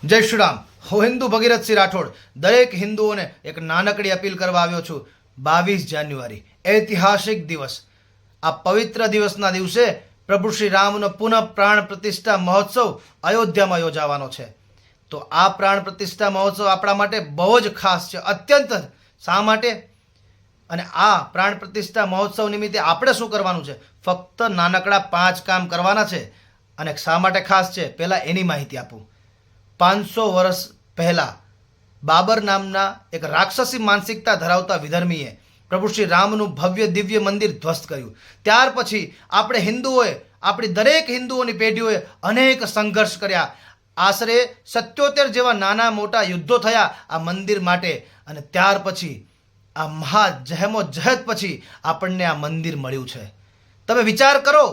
જય શ્રી રામ. હું હિન્દુ ભગીરથસિંહ રાઠોડ દરેક હિન્દુઓને એક નાનકડી અપીલ કરવા આવ્યો છું. 22 જાન્યુઆરી ઐતિહાસિક દિવસ. આ પવિત્ર દિવસના દિવસે પ્રભુ શ્રી રામનો પુનઃ પ્રાણ પ્રતિષ્ઠા મહોત્સવ અયોધ્યામાં યોજાવાનો છે. તો આ પ્રાણ પ્રતિષ્ઠા મહોત્સવ આપણા માટે બહુ જ ખાસ છે, અત્યંત. શા માટે? અને આ પ્રાણ પ્રતિષ્ઠા મહોત્સવ નિમિત્તે આપણે શું કરવાનું છે? ફક્ત નાનકડા 5 કામ કરવાના છે. અને શા માટે ખાસ છે પહેલાં એની માહિતી આપું. 500 વર્ષ પહેલાં બાબર નામના એક રાક્ષસી માનસિકતા ધરાવતા વિધર્મીએ પ્રભુ શ્રી રામનું ભવ્ય દિવ્ય મંદિર ધ્વસ્ત કર્યું. ત્યાર પછી આપણે હિન્દુઓએ, આપણી દરેક હિન્દુઓની પેઢીઓએ અનેક સંઘર્ષ કર્યા. આશરે 77 જેવા નાના મોટા યુદ્ધો થયા આ મંદિર માટે. અને ત્યાર પછી આ મહા જહેમોજહદ પછી આપણને આ મંદિર મળ્યું છે. તમે વિચાર કરો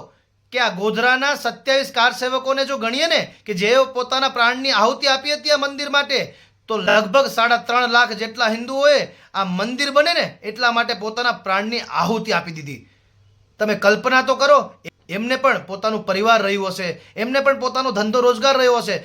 કે આ ગોધરાના 27 કારસેવકોને જો ગણીએ ને કે જેઓ પોતાના પ્રાણની આહુતિ આપી હતી આ મંદિર માટે, તો લગભગ 3.5 લાખ જેટલા હિન્દુઓએ આ મંદિર બને ને એટલા માટે પોતાના પ્રાણની આહુતિ આપી દીધી. તમે કલ્પના તો કરો, એમને પણ પોતાનું પરિવાર રહ્યું હશે, એમને પણ પોતાનો ધંધો રોજગાર રહ્યો હશે.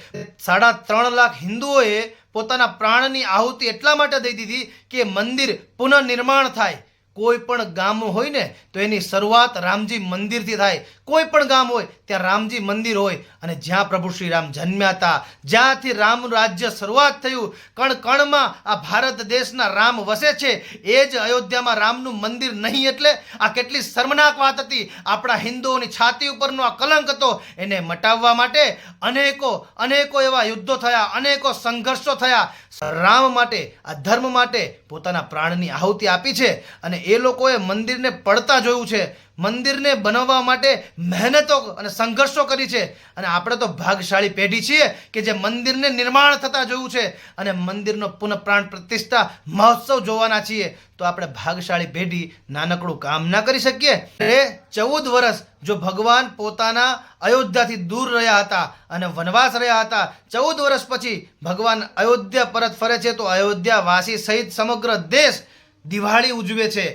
3.5 લાખ હિન્દુઓએ પોતાના પ્રાણની આહુતિ એટલા માટે દઈ દીધી કે મંદિર પુનઃનિર્માણ થાય. કોઈ પણ ગામ હોય ને તો એની શરૂઆત રામજી મંદિરથી થાય. કોઈ પણ ગામ હોય ત્યાં રામજી મંદિર હોય. અને જ્યાં પ્રભુ શ્રી રામ જન્મ્યા હતા, જ્યાંથી રામ રાજ્ય શરૂઆત થયું, કણ કણમાં આ ભારત દેશના રામ વસે છે, એ જ અયોધ્યામાં રામનું મંદિર નહીં. એટલે આ કેટલી શર્મનાક વાત હતી. આપણા હિન્દુઓની છાતી ઉપરનો આ કલંક હતો. એને મટાવવા માટે અનેકો એવા યુદ્ધો થયા, અનેકો સંઘર્ષો થયા. રામ માટે, આ ધર્મ માટે પોતાના પ્રાણની આહુતિ આપી છે. અને એ લોકોએ મંદિરને પડતા જોયું છે, મંદિરને બનાવવા માટે મહેનતો અને સંઘર્ષો કરી છે. અને આપણે તો ભાગશાળી પેઢી છીએ કે જે મંદિરને નિર્માણ થતા જોયું છે અને મંદિરનો પુનઃ પ્રાણ પ્રતિષ્ઠા મહોત્સવ જોવાના છીએ. તો આપણે ભાગશાળી પેઢી નાનકડું કામ ના કરી શકીએ? 14 વર્ષ જો ભગવાન પોતાના અયોધ્યાથી દૂર રહ્યા હતા અને વનવાસ રહ્યા હતા, 14 વર્ષ પછી ભગવાન અયોધ્યા પરત ફરે છે, તો અયોધ્યા વાસી સહિત સમગ્ર દેશ દિવાળી ઉજવે છે,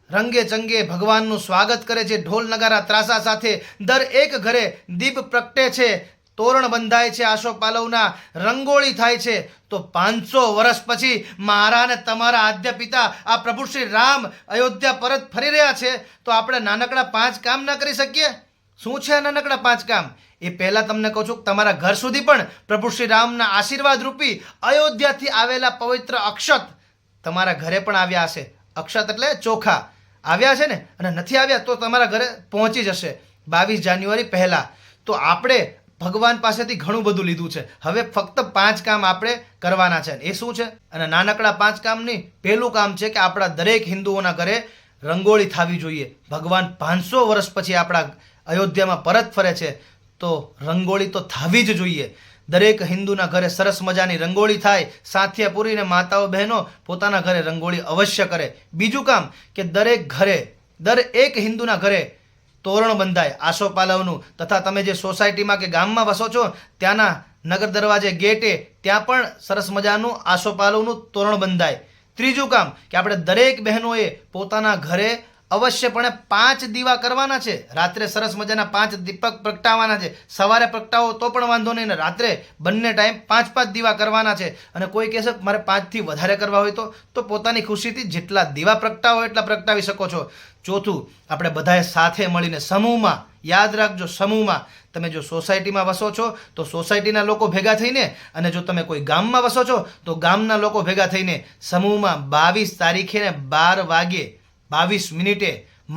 રંગે ચંગે ભગવાનનું સ્વાગત કરે છે, ઢોલ નગારા ત્રાસા સાથે. દરેક ઘરે દીપ પ્રગટે છે, તોરણ બંધાય છે, આસોપાલવના રંગોળી થાય છે. તો 500 વર્ષ પછી મારા અને તમારા આદ્ય પિતા આ પ્રભુ શ્રી રામ અયોધ્યા પરત ફરી રહ્યા છે, તો આપણે નાનકડા 5 કામ ના કરી શકીએ? શું છે આ નાનકડા 5 કામ? એ પહેલાં તમને કહું છું કે તમારા ઘર સુધી પણ પ્રભુ શ્રી રામના આશીર્વાદ રૂપી અયોધ્યાથી આવેલા પવિત્ર અક્ષત તમારા ઘરે પણ આવ્યા હશે. અક્ષત એટલે ચોખા આવ્યા છે ને, અને નથી આવ્યા તો તમારા ઘરે પહોંચી જશે 22 જાન્યુઆરી પહેલાં. તો આપણે ભગવાન પાસેથી ઘણું બધું લીધું છે. હવે ફક્ત 5 કામ આપણે કરવાના છે. એ શું છે? અને નાનકડા 5 કામની પહેલું કામ છે કે આપણા દરેક હિન્દુઓના ઘરે રંગોળી થવી જોઈએ. ભગવાન 500 વર્ષ પછી આપણા અયોધ્યામાં પરત ફરે છે, તો રંગોળી તો થવી જ જોઈએ. દરેક હિન્દુના ઘરે સરસ મજાની રંગોળી થાય. સાથિયા પૂરીને માતાઓ બહેનો પોતાના ઘરે રંગોળી અવશ્ય કરે. બીજું કામ કે દરેક હિન્દુના ઘરે તોરણ બંધાય આસોપાલવનું. તથા તમે જે સોસાયટીમાં કે ગામમાં વસો છો ત્યાંના નગર દરવાજે ગેટે ત્યાં પણ સરસ મજાનું આસોપાલવનું તોરણ બંધાય. ત્રીજું કામ કે આપણે દરેક બહેનોએ પોતાના ઘરે અવશ્યપણે 5 દીવા કરવાના છે. રાત્રે સરસ મજાના 5 દીપક પ્રગટાવવાના છે. સવારે પ્રગટાવો તો પણ વાંધો નહીં, ને રાત્રે બંને ટાઈમ 5 દીવા કરવાના છે. અને કોઈ કહેશે મારે 5 થી વધારે કરવા હોય તો પોતાની ખુશીથી જેટલા દીવા પ્રગટાવો એટલા પ્રગટાવી શકો છો. ચોથું, આપણે બધાએ સાથે મળીને સમૂહમાં, યાદ રાખજો સમૂહમાં, તમે જો સોસાયટીમાં વસો છો તો સોસાયટીના લોકો ભેગા થઈને, અને જો તમે કોઈ ગામમાં વસો છો તો ગામના લોકો ભેગા થઈને સમૂહમાં 22 તારીખે 12 વાગ્યે 22 મિનિટે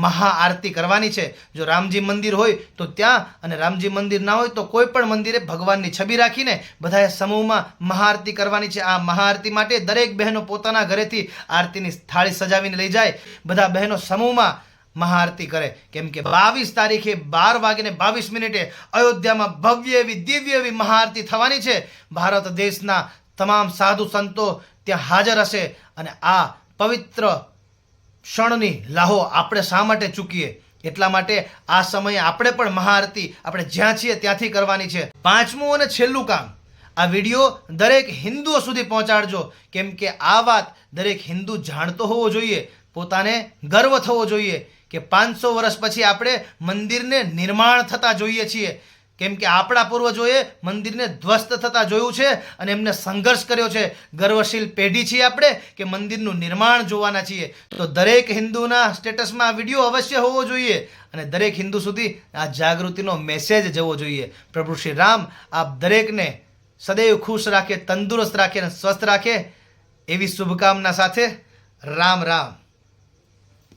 મહાઆરતી કરવાની છે. જો રામજી મંદિર હોય તો ત્યાં, અને રામજી મંદિર ના હોય તો કોઈ પણ મંદિરે ભગવાનની છબી રાખીને બધાએ સમૂહમાં મહાઆરતી કરવાની છે. આ મહાઆરતી માટે દરેક બહેનો પોતાના ઘરેથી આરતીની થાળી સજાવીને લઈ જાય. બધા બહેનો સમૂહમાં મહાઆરતી કરે. કેમ કે 22 તારીખે 12 વાગ્યે 22 મિનિટે અયોધ્યામાં ભવ્ય એવી દિવ્ય એવી મહાઆરતી થવાની છે. ભારત દેશના તમામ સાધુ સંતો ત્યાં હાજર હશે. અને આ પવિત્ર ક્ષણની લાહો આપણે શા માટે ચૂકીએ? એટલા માટે આ સમયે આપણે પણ મહાઆરતી આપણે જ્યાં છીએ ત્યાંથી કરવાની છે. 5મું અને છેલ્લું કામ, આ વિડીયો દરેક હિન્દુઓ સુધી પહોંચાડજો. કેમ કે આ વાત દરેક હિન્દુ જાણતો હોવો જોઈએ, પોતાને ગર્વ થવો જોઈએ કે 500 વર્ષ પછી આપણે મંદિરને નિર્માણ થતા જોઈએ છીએ. કેમ કે આપણા પૂર્વજોએ મંદિરને ધ્વસ્ત થતા જોયું છે અને એમને સંઘર્ષ કર્યો છે. ગર્વશીલ પેઢી છીએ આપણે કે મંદિરનું નિર્માણ જોવાના છીએ. તો દરેક હિન્દુના સ્ટેટસમાં આ વિડીયો અવશ્ય હોવો જોઈએ અને દરેક હિન્દુ સુધી આ જાગૃતિનો મેસેજ જવો જોઈએ. પ્રભુ શ્રી રામ આપ દરેકને સદૈવ ખુશ રાખે, તંદુરસ્ત રાખે અને સ્વસ્થ રાખે એવી શુભકામના સાથે રામ રામ.